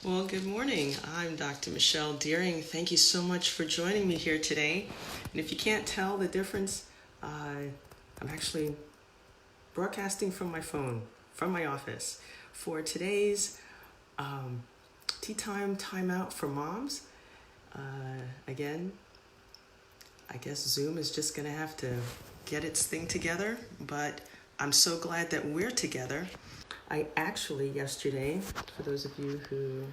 Well, good morning. I'm Dr. Michelle Deering. Thank you so much for joining me here today. And if you can't tell the difference, I'm actually broadcasting from my phone, from my office, for today's tea time timeout for moms. Again, I guess Zoom is just going to have to get its thing together, but I'm so glad that we're together. I actually yesterday, for those of you who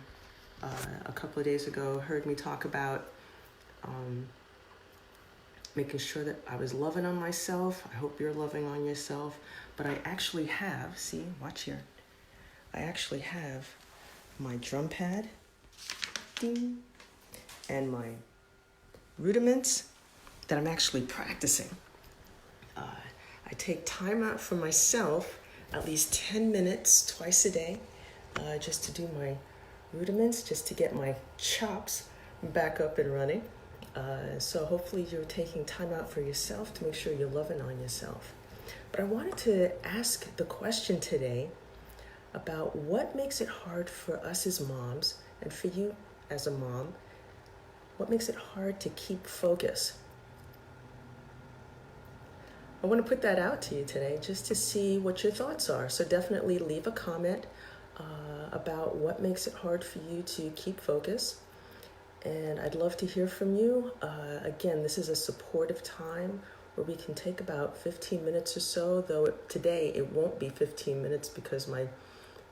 a couple of days ago heard me talk about making sure that I was loving on myself. I hope you're loving on yourself. But I actually have, see, watch here. I actually have my drum pad, ding, and my rudiments that I'm actually practicing. I take time out for myself, at least 10 minutes twice a day, just to do my rudiments, just to get my chops back up and running. So hopefully you're taking time out for yourself to make sure you're loving on yourself. But I wanted to ask the question today about what makes it hard for us as moms, and for you as a mom, what makes it hard to keep focus? I want to put that out to you today just to see what your thoughts are. So definitely leave a comment about what makes it hard for you to keep focus. And I'd love to hear from you. Again, this is a supportive time where we can take about 15 minutes or so, though today it won't be 15 minutes because my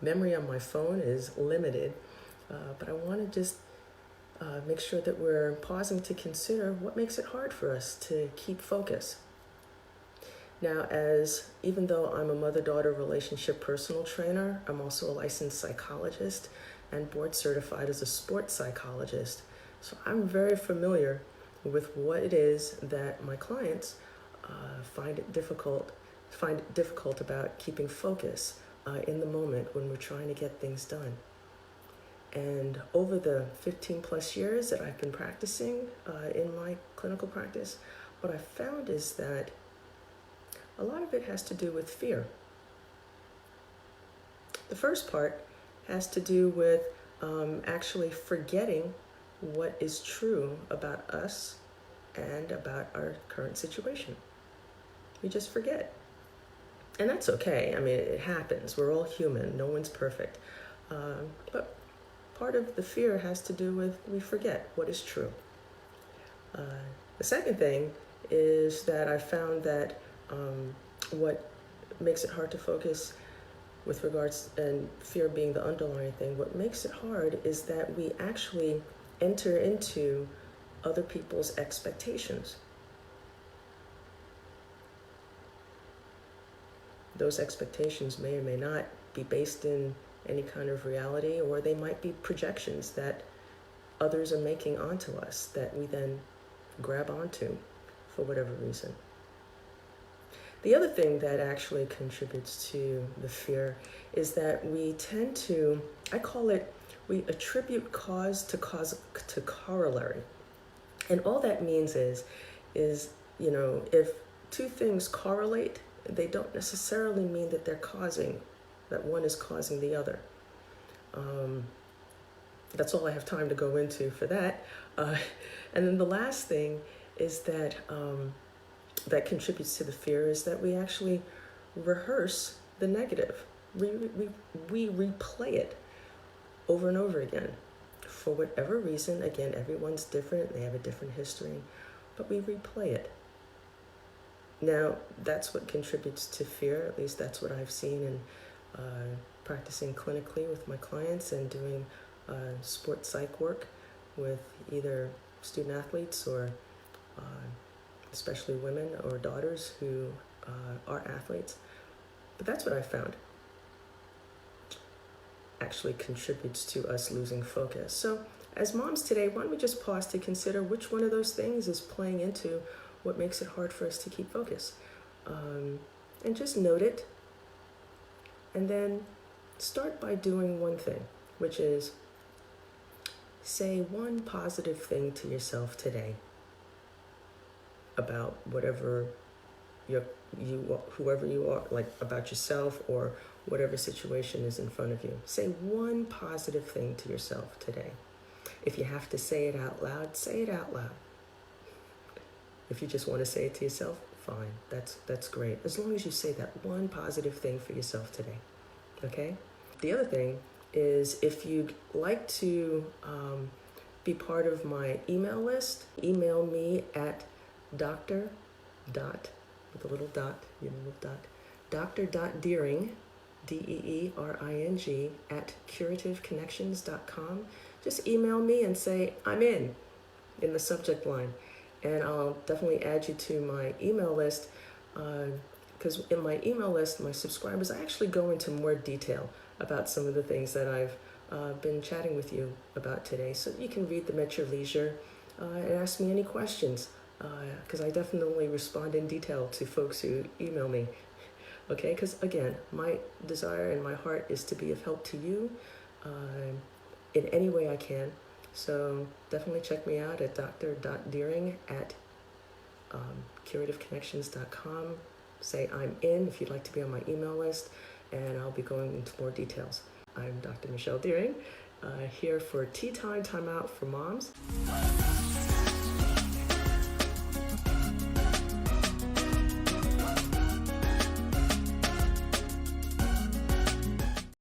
memory on my phone is limited. But I want to just make sure that we're pausing to consider what makes it hard for us to keep focus. Now, even though I'm a mother-daughter relationship personal trainer, I'm also a licensed psychologist and board certified as a sports psychologist. So I'm very familiar with what it is that my clients find it difficult about keeping focus in the moment when we're trying to get things done. And over the 15 plus years that I've been practicing in my clinical practice, what I've found is that a lot of it has to do with fear. The first part has to do with actually forgetting what is true about us and about our current situation. We just forget. And that's okay. I mean, it happens. We're all human. No one's perfect. But part of the fear has to do with we forget what is true. The second thing is that I found that what makes it hard to focus with regards, and fear being the underlying thing, what makes it hard is that we actually enter into other people's expectations. Those expectations may or may not be based in any kind of reality, or they might be projections that others are making onto us that we then grab onto for whatever reason. The other thing that actually contributes to the fear is that we tend to, we attribute cause to corollary. And all that means is, if two things correlate, they don't necessarily mean that that one is causing the other. That's all I have time to go into for that. And then the last thing is that that contributes to the fear is that we actually rehearse the negative. We replay it over and over again. For whatever reason, again, everyone's different, they have a different history, but we replay it. Now, that's what contributes to fear, at least that's what I've seen in practicing clinically with my clients and doing sports psych work with either student athletes or especially women or daughters who are athletes. But that's what I found actually contributes to us losing focus. So as moms today, why don't we just pause to consider which one of those things is playing into what makes it hard for us to keep focus. And just note it. And then start by doing one thing, which is say one positive thing to yourself today about whatever whoever you are, like about yourself or whatever situation is in front of you. Say one positive thing to yourself today. If you have to say it out loud, say it out loud. If you just want to say it to yourself, fine. That's great. As long as you say that one positive thing for yourself today. Okay? The other thing is, if you'd like to be part of my email list, email me at Dr. Dot, with a little dot, Dr.Deering, DEERING, at curativeconnections.com. Just email me and say, I'm in the subject line. And I'll definitely add you to my email list, because in my email list, my subscribers, I actually go into more detail about some of the things that I've been chatting with you about today. So you can read them at your leisure and ask me any questions, because I definitely respond in detail to folks who email me. Okay, because again, my desire and my heart is to be of help to you in any way I can. So definitely check me out at Dr.Deering at curativeconnections.com. Say I'm in if you'd like to be on my email list, and I'll be going into more details. I'm Dr. Michelle Deering, here for Tea Time Out for Moms.